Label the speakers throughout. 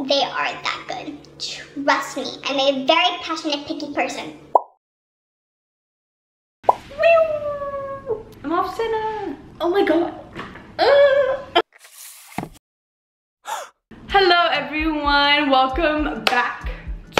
Speaker 1: They are that good. Trust me, I'm a very passionate, picky person.
Speaker 2: I'm off center. Oh my god. Hello everyone, welcome back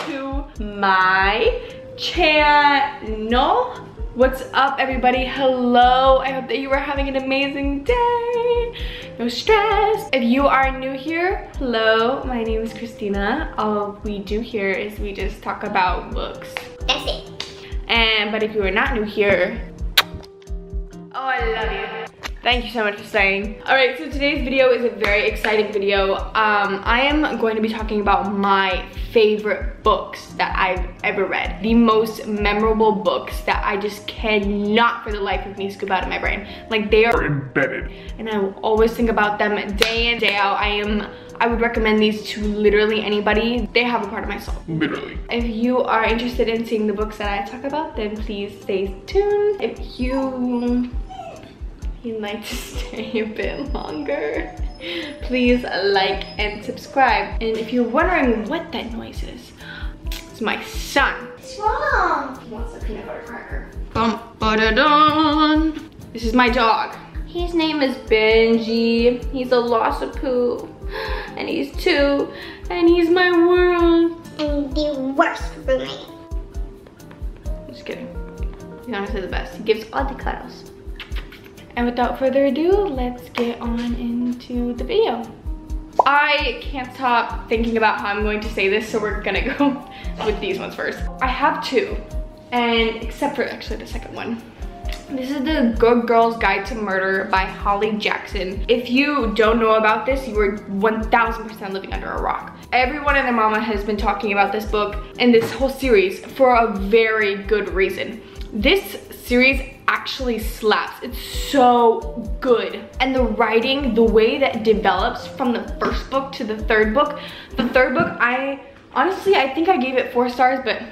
Speaker 2: to my channel. What's up everybody? Hello, I hope that you are having an amazing day. No stress. If you are new here, hello, my name is Christina. All we do here is we just talk about books.
Speaker 1: That's it.
Speaker 2: But if you are not new here, oh, I love you. Thank you so much for staying. All right, so today's video is a very exciting video. I am going to be talking about my favorite books that I've ever read. The most memorable books that I just cannot for the life of me scoop out of my brain. Like, they are embedded. And I will always think about them day in, day out. I would recommend these to literally anybody. They have a part of my soul. Literally. If you are interested in seeing the books that I talk about, then please stay tuned. If you'd like to stay a bit longer, please like and subscribe. And if you're wondering what that noise is, it's my son.
Speaker 1: What's wrong?
Speaker 2: He wants a peanut butter cracker. Bum-ba-da-dun. This is my dog. His name is Benji. He's a Lossapoo. And he's 2. And he's my world.
Speaker 1: The worst roommate.
Speaker 2: Just kidding. He's honestly the best. He gives all the cuddles. And without further ado, let's get on into the video. I can't stop thinking about how I'm going to say this, so we're gonna go with these ones first. I have 2, and except for actually the second one. This is The Good Girl's Guide to Murder by Holly Jackson. If you don't know about this, you are 1000% living under a rock. Everyone and their mama has been talking about this book and this whole series for a very good reason. This series actually slaps. It's so good. And the writing, the way that it develops from the first book to the third book. The third book, I think I gave it 4 stars, but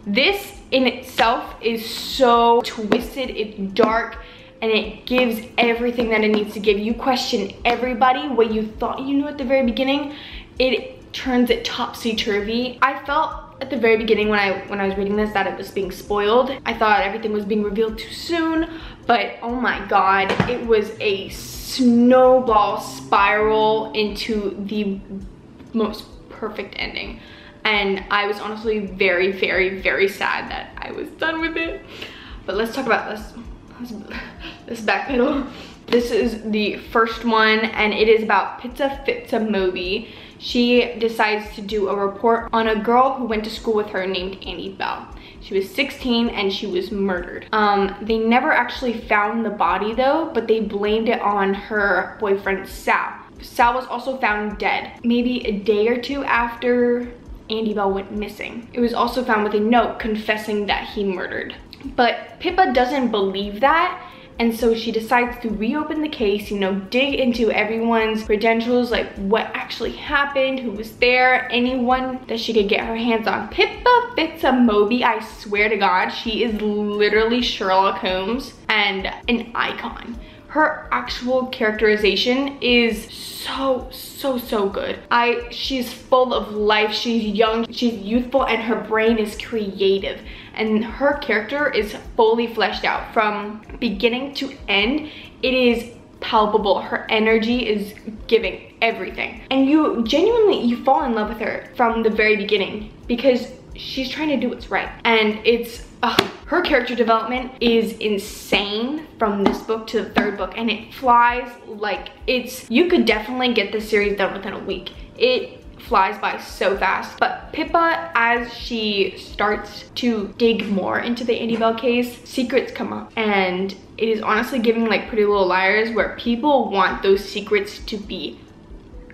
Speaker 2: this in itself is so twisted, it's dark, and it gives everything that it needs to give. You question everybody, what you thought you knew at the very beginning, it turns it topsy-turvy. I felt at the very beginning when I was reading this that it was being spoiled. I thought everything was being revealed too soon, but oh my god, it was a snowball spiral into the most perfect ending. And I was honestly very, very, very sad that I was done with it. But let's talk about this. Let's backpedal. This is the first one, and it is about Pizza Fitza Moby. She decides to do a report on a girl who went to school with her named Annie Bell. She was 16 and she was murdered. They never actually found the body though, but they blamed it on her boyfriend Sal. Sal was also found dead, maybe a day or 2 after Annie Bell went missing. It was also found with a note confessing that he murdered. But Pippa doesn't believe that, and so she decides to reopen the case, you know, dig into everyone's credentials, like what actually happened, who was there, anyone that she could get her hands on. Pippa Fitza Moby, I swear to God, she is literally Sherlock Holmes and an icon. Her actual characterization is so good. She's full of life, she's young, she's youthful, and her brain is creative. And her character is fully fleshed out from beginning to end. It is palpable. Her energy is giving everything. And you fall in love with her from the very beginning because she's trying to do what's right. And it's, her character development is insane from this book to the third book, and it flies like you could definitely get this series done within a week. It flies by so fast. But Pippa, as she starts to dig more into the Annie Bell case, secrets come up, and it is honestly giving like Pretty Little Liars, where people want those secrets to be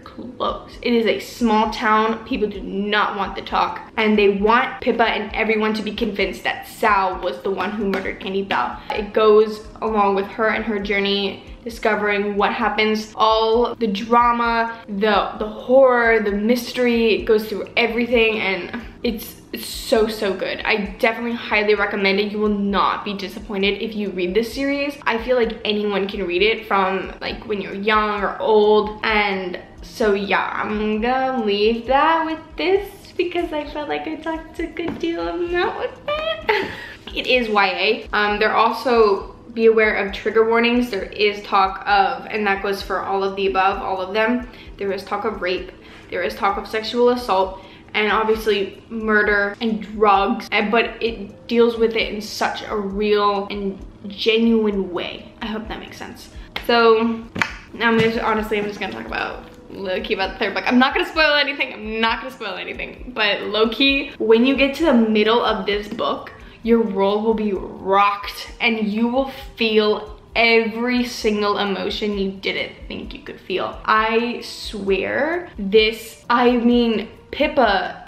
Speaker 2: close. It is a small town. People do not want the talk, and they want Pippa and everyone to be convinced that Sal was the one who murdered Annie Bell. It goes along with her and her journey discovering what happens, all the drama, the horror, the mystery. It goes through everything, and It's so good. I definitely highly recommend it. You will not be disappointed if you read this series. I feel like anyone can read it, from like when you're young or old. And so yeah, I'm gonna leave that with this because I felt like I talked a good deal about with that. It is YA. There also, be aware of trigger warnings. There is talk of, and that goes for all of the above, all of them. There is talk of rape. There is talk of sexual assault, and obviously murder and drugs, but it deals with it in such a real and genuine way. I hope that makes sense. So now I'm just gonna talk about low-key about the third book. I'm not gonna spoil anything, but low-key, when you get to the middle of this book, your world will be rocked and you will feel every single emotion you didn't think you could feel. I swear this, I mean, Pippa,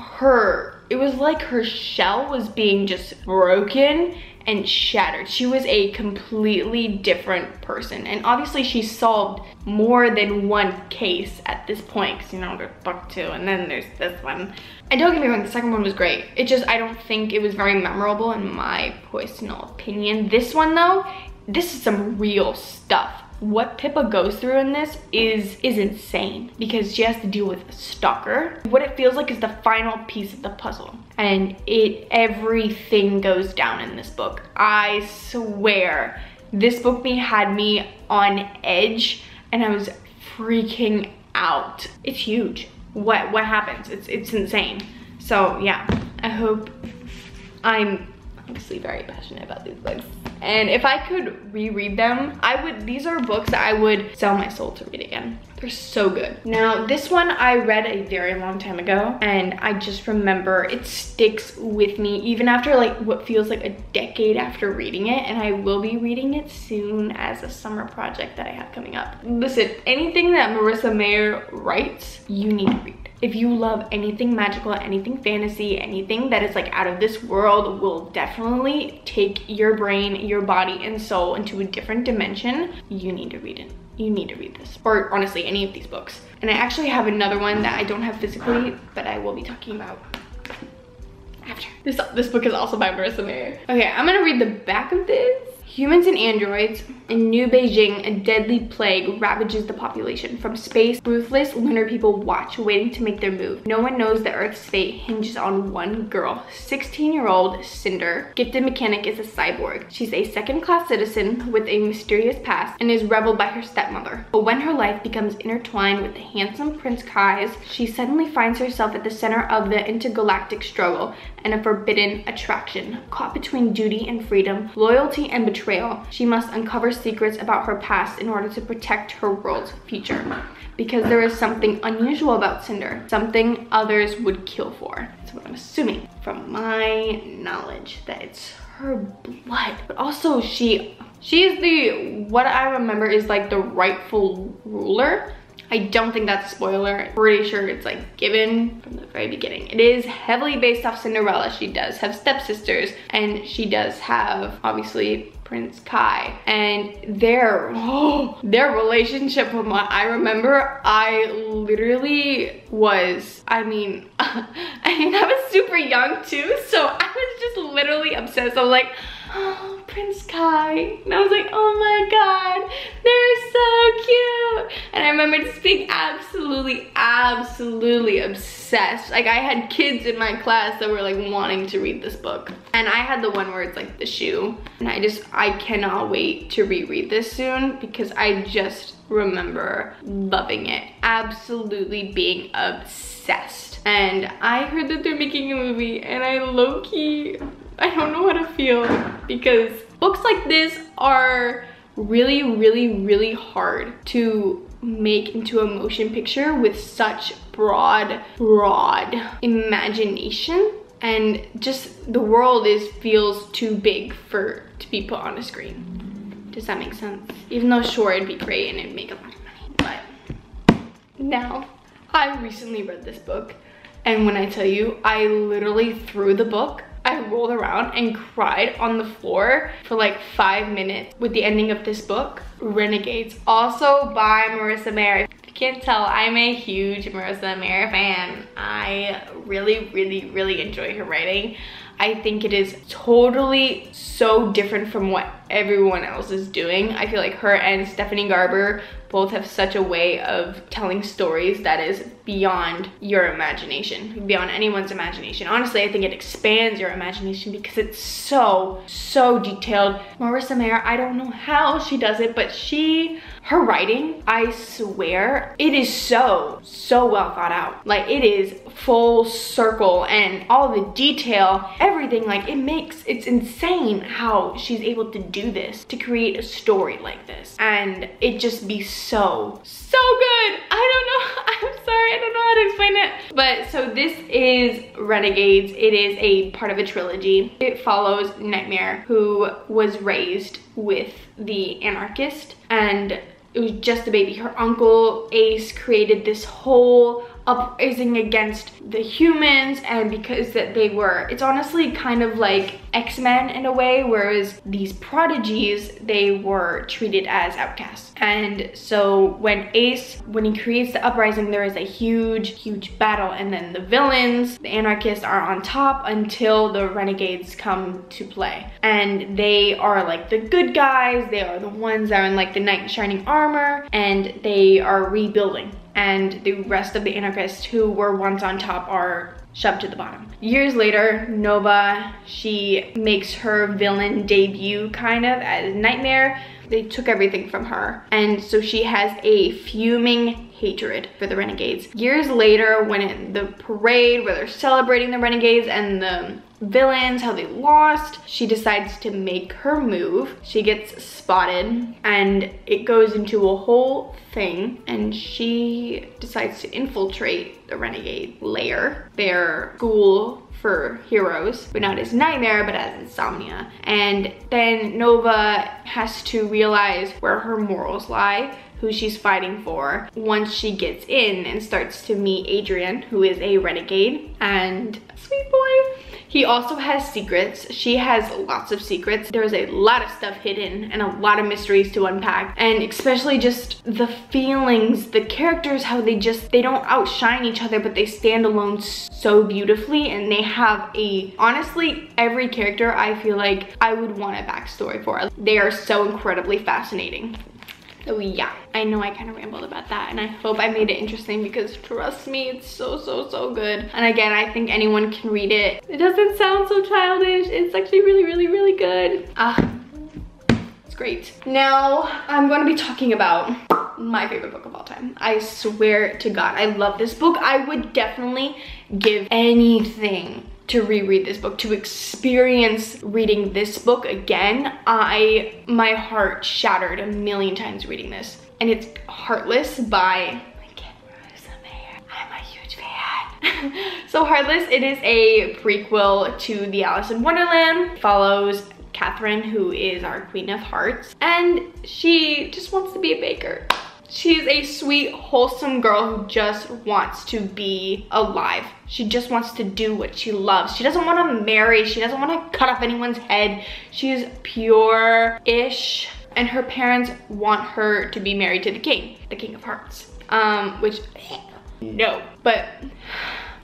Speaker 2: it was like her shell was being just broken and shattered. She was a completely different person. And obviously she solved more than one case at this point, because you know, there's book 2 and then there's this one. And don't get me wrong, the second one was great. It just, I don't think it was very memorable in my personal opinion. This one though, this is some real stuff. What Pippa goes through in this is insane, because she has to deal with a stalker. What it feels like is the final piece of the puzzle, and everything goes down in this book. I swear, this book had me on edge and I was freaking out. It's huge. What happens? It's insane. So yeah, I hope, I'm obviously very passionate about these books. And if I could reread them, these are books that I would sell my soul to read again. They're so good. Now, this one I read a very long time ago, and I just remember it sticks with me even after like what feels like a decade after reading it, and I will be reading it soon as a summer project that I have coming up. Listen, anything that Marissa Mayer writes, you need to read. If you love anything magical, anything fantasy, anything that is like out of this world, will definitely take your brain, your body, and soul into a different dimension, you need to read it. You need to read this, or honestly any of these books. And I actually have another one that I don't have physically, but I will be talking about after. This book is also by Marissa Mayer. Okay, I'm gonna read the back of this. Humans and androids. In New Beijing, a deadly plague ravages the population. From space, ruthless lunar people watch, waiting to make their move. No one knows that Earth's fate hinges on one girl. 16-year-old Cinder, gifted mechanic, is a cyborg. She's a second-class citizen with a mysterious past and is reveled by her stepmother. But when her life becomes intertwined with the handsome Prince Kai's, she suddenly finds herself at the center of the intergalactic struggle and a forbidden attraction. Caught between duty and freedom, loyalty and betrayal, she must uncover secrets about her past in order to protect her world's future. Because there is something unusual about Cinder, something others would kill for. That's what I'm assuming from my knowledge, that it's her blood. But also she is what I remember is like the rightful ruler. I don't think that's a spoiler. I'm pretty sure it's like given from the very beginning. It is heavily based off Cinderella. She does have stepsisters, and she does have obviously Prince Kai, and their relationship, from what I remember, I literally was, I mean I was super young too, so I was just literally obsessed. I was like, oh, Prince Kai, and I was like, oh my god, they're so cute. And I remember just being absolutely obsessed. Like, I had kids in my class that were like wanting to read this book, and I had the one where it's like the shoe, and I cannot wait to reread this soon, because I just remember loving it, absolutely being obsessed. And I heard that they're making a movie, and I low-key, I don't know how to feel, because books like this are really hard to make into a motion picture with such broad imagination, and just the world feels too big to be put on a screen. Does that make sense? Even though sure, it'd be great and it'd make a lot of money, but now I recently read this book, and when I tell you, I literally threw the book, I rolled around and cried on the floor for like 5 minutes with the ending of this book, Renegades, also by Marissa Mayer. If you can't tell, I'm a huge Marissa Mayer fan. I really enjoy her writing. I think it is totally so different from what everyone else is doing. I feel like her and Stephanie Garber both have such a way of telling stories that is beyond your imagination, beyond anyone's imagination. Honestly, I think it expands your imagination because it's so detailed. Marissa Mayer, I don't know how she does it, but her writing, I swear, it is so well thought out. Like, it is full circle and all the detail, everything, like it's insane how she's able to do this, to create a story like this. And it just be so good. I'm sorry, I don't know how to explain it. But so this is Renegades. It is a part of a trilogy. It follows Nightmare, who was raised with the anarchist, and it was just a baby. Her uncle Ace created this whole uprising against the humans, and because that they were, it's honestly kind of like X-Men in a way, whereas these prodigies, they were treated as outcasts. And so when he creates the uprising, there is a huge battle, and then the villains, the anarchists, are on top until the renegades come to play. And they are like the good guys, they are the ones that are in like the knight in shining armor, and they are rebuilding. And the rest of the anarchists who were once on top are shoved to the bottom. Years later, Nova, she makes her villain debut kind of as Nightmare. They took everything from her, and so she has a fuming hatred for the Renegades. Years later, when in the parade where they're celebrating the Renegades and the villains, how they lost, she decides to make her move. She gets spotted, and it goes into a whole thing, and she decides to infiltrate the Renegade lair, their school for heroes, but not as Nightmare, but as Insomnia. And then Nova has to realize where her morals lie, who she's fighting for, once she gets in and starts to meet Adrian, who is a renegade and sweet boy. He also has secrets. She has lots of secrets. There's a lot of stuff hidden and a lot of mysteries to unpack, and especially just the feelings, the characters, how they don't outshine each other, but they stand alone so beautifully. And they have honestly, every character I feel like I would want a backstory for. They are so incredibly fascinating. So yeah, I know I kind of rambled about that, and I hope I made it interesting, because trust me, it's so good. And again, I think anyone can read it. It doesn't sound so childish. It's actually really good. It's great. Now I'm going to be talking about my favorite book of all time. I swear to God, I love this book. I would definitely give anything to reread this book, to experience reading this book again. My heart shattered a million times reading this. And it's Heartless by Marissa Mayer. I'm a huge fan. So Heartless, it is a prequel to the Alice in Wonderland. Follows Catherine, who is our Queen of Hearts, and she just wants to be a baker. She's a sweet, wholesome girl who just wants to be alive. She just wants to do what she loves. She doesn't want to marry. She doesn't want to cut off anyone's head. She's pure-ish. And her parents want her to be married to the King of Hearts. Which, no. But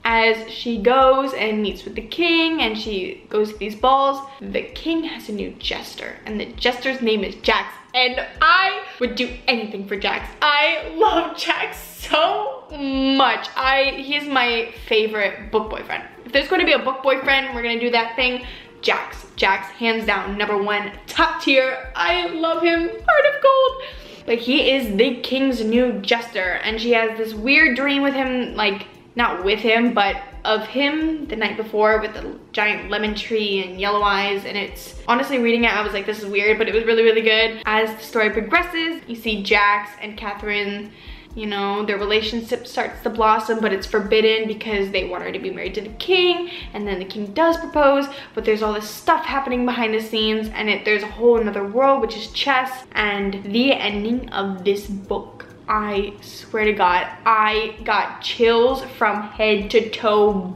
Speaker 2: as she goes and meets with the king and she goes to these balls, the king has a new jester. And the jester's name is Jax. And I would do anything for Jax. I love Jax so much. He is my favorite book boyfriend. If there's going to be a book boyfriend, we're going to do that thing. Jax, hands down, #1, top tier. I love him, heart of gold. But he is the king's new jester, and she has this weird dream with him, like, not with him, but of him the night before with the giant lemon tree and yellow eyes. And it's, honestly, reading it, I was like, this is weird, but it was really good. As the story progresses, you see Jax and Catherine, you know, their relationship starts to blossom, but it's forbidden because they want her to be married to the king, and then the king does propose, but there's all this stuff happening behind the scenes, and there's a whole another world, which is chess. And the ending of this book, I swear to God, I got chills from head to toe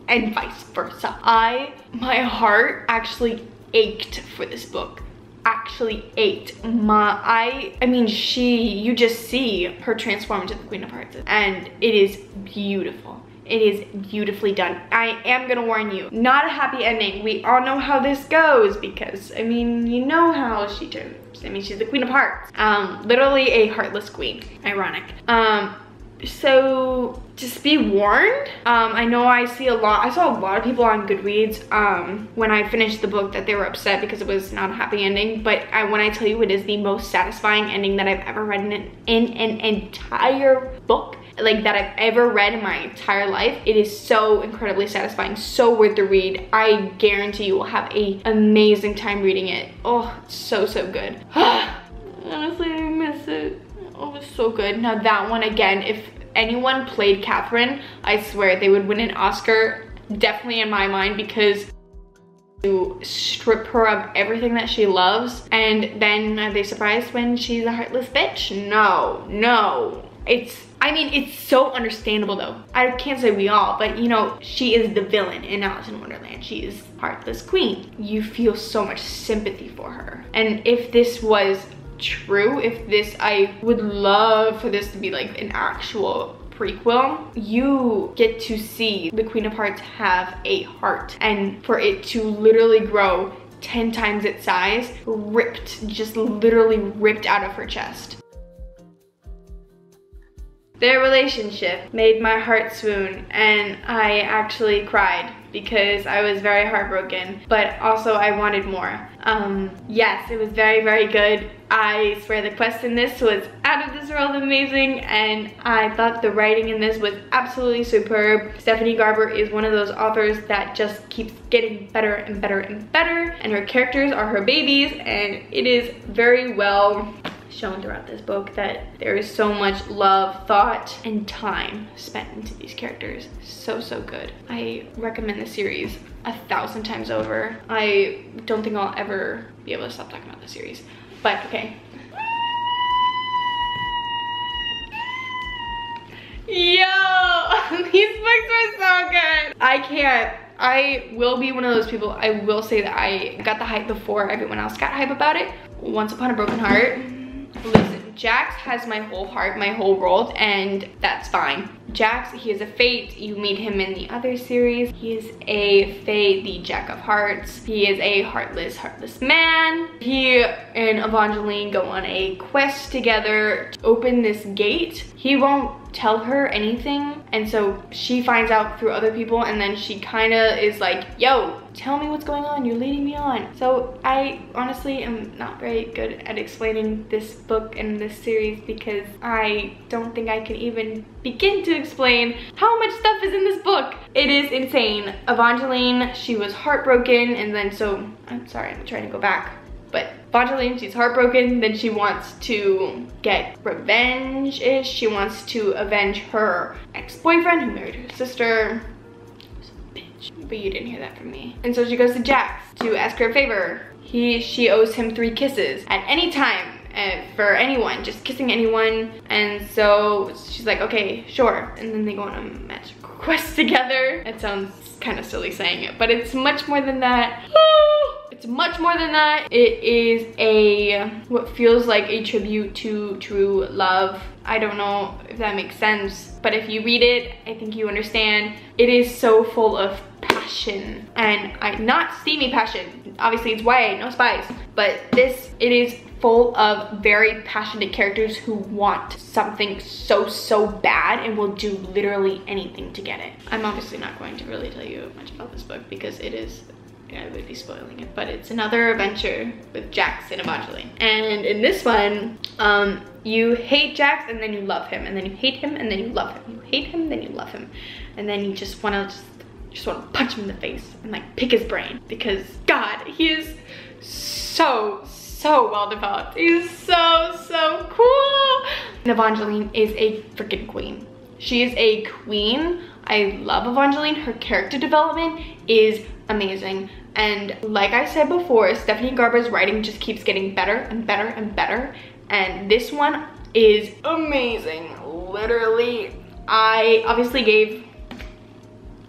Speaker 2: and vice versa. My heart actually ached for this book. actually ate I mean, you just see her transform into the Queen of Hearts, and it is beautiful. It is beautifully done. I am gonna warn you, not a happy ending. We all know how this goes because, I mean, you know how she turns. I mean, she's the Queen of Hearts. Literally a heartless queen. Ironic. So just be warned. I know I saw a lot of people on Goodreads when I finished the book that they were upset because it was not a happy ending, but when I tell you it is the most satisfying ending that I've ever read in an entire book, like that I've ever read in my entire life. It is so incredibly satisfying, so worth the read. I guarantee you will have an amazing time reading it. Oh, it's so good. Honestly, I miss it. Oh, it was so good. Now that one, again, if anyone played Catherine, I swear they would win an Oscar, definitely in my mind, because to strip her of everything that she loves, and then are they surprised when she's a heartless bitch? No. I mean, it's so understandable though. I can't say we all, but you know, she is the villain in Alice in Wonderland. She is Heartless Queen. You feel so much sympathy for her. And if this was true, I would love for this to be like an actual prequel. You get to see the Queen of Hearts have a heart, and for it to literally grow 10 times its size, just literally ripped out of her chest. Their relationship made my heart swoon, and I actually cried because I was very heartbroken, but also I wanted more. Yes, it was very good. I swear the quest in this was out of this world amazing, and I thought the writing in this was absolutely superb. Stephanie Garber is one of those authors that just keeps getting better and better and better, and her characters are her babies, and it is very well shown throughout this book that there is so much love, thought, and time spent into these characters. So good. I recommend the series 1,000 times over. I don't think I'll ever be able to stop talking about the series, but okay. Yo, these books are so good. I will be one of those people. I will say that I got the hype before everyone else got hype about it. Once Upon a Broken Heart. Listen, Jax has my whole heart, my whole world, and that's fine. Jax, he is a Fate. You meet him in the other series. He is a Fate, the Jack of Hearts. He is a heartless man. He and Evangeline go on a quest together to open this gate. He won't tell her anything, and so she finds out through other people, and then she kind of is like, yo, tell me what's going on, you're leading me on. So I honestly am not very good at explaining this book and this series because I don't think I can even begin to explain how much stuff is in this book. It is insane. Evangeline, she was heartbroken, and then so, I'm sorry, I'm trying to go back. But Evangeline, she's heartbroken, then she wants to get revenge-ish. She wants to avenge her ex-boyfriend who married her sister. She's a bitch. But you didn't hear that from me. And so she goes to Jax to ask her a favor. She owes him 3 kisses at any time for anyone, just kissing anyone. And so she's like, okay, sure. And then they go on a magic quest together. It sounds kind of silly saying it, but it's much more than that. It's much more than that. It is what feels like a tribute to true love. I don't know if that makes sense, but if you read it, I think you understand. It is so full of passion, and not steamy passion. Obviously it's YA, no spies, but it is full of very passionate characters who want something so bad and will do literally anything to get it. I'm obviously not going to really tell you much about this book because I would be spoiling it, but it's another adventure with Jax and Evangeline. And in this one, you hate Jax and then you love him, and then you hate him and then you love him. You hate him, then you love him, and then you just want to punch him in the face and like pick his brain because God, he is so well developed. He's so cool. And Evangeline is a freaking queen. She is a queen. I love Evangeline. Her character development is amazing. And like I said before, Stephanie Garber's writing just keeps getting better and better and better. And this one is amazing. Literally, I obviously gave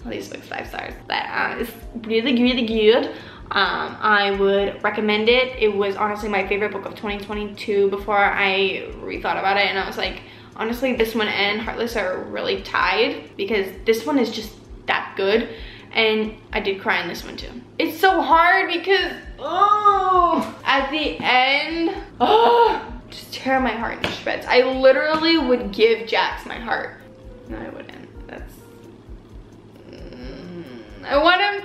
Speaker 2: all these books 5 stars. That is really good. I would recommend it. It was honestly my favorite book of 2022 before I rethought about it, and I was like, honestly, this one and Heartless are really tied because this one is just that good, and I did cry in this one too. It's so hard because, oh, at the end, oh, just tear my heart into shreds. I literally would give Jax my heart. No, I wouldn't. That's, I want him,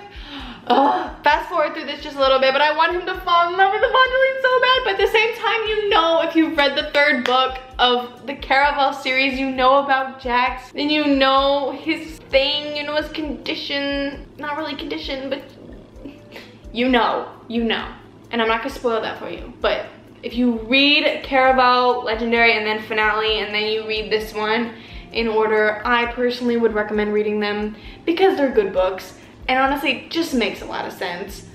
Speaker 2: fast forward through this just a little bit, but I want him to fall in love with Evangeline so bad. But at the same time, you know, if you've read the 3rd book of the Caraval series, you know about Jax, and you know his thing, you know his condition, not really condition, but you know. And I'm not gonna spoil that for you, but if you read Caraval, Legendary, and then Finale, and then you read this one in order, I personally would recommend reading them because they're good books. And honestly, it just makes a lot of sense.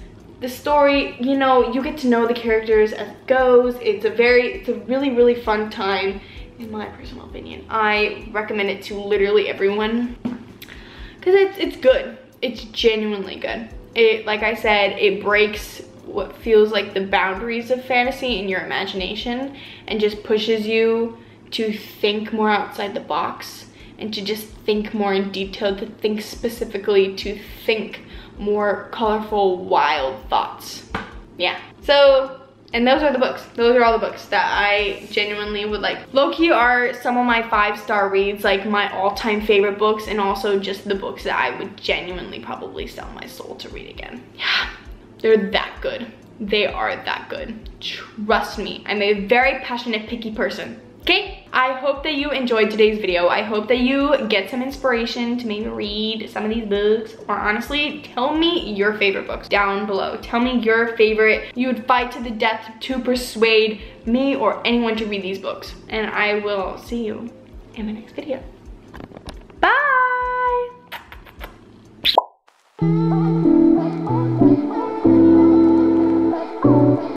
Speaker 2: The story, you know, you get to know the characters as it goes. It's a really, really fun time, in my personal opinion. I recommend it to literally everyone because it's good. It's genuinely good. It, like I said, it breaks what feels like the boundaries of fantasy in your imagination and just pushes you to think more outside the box and to just think more in detail, to think specifically, to think more colorful, wild thoughts. Yeah, so, and those are the books. Those are all the books that I genuinely would like. Low-key are some of my 5-star reads, like my all-time favorite books, and also just the books that I would genuinely probably sell my soul to read again. Yeah, they're that good. They are that good. Trust me, I'm a very passionate, picky person. Okay, I hope that you enjoyed today's video. I hope that you get some inspiration to maybe read some of these books, or honestly, tell me your favorite books down below. Tell me your favorite you would fight to the death to persuade me or anyone to read these books. And I will see you in my next video. Bye!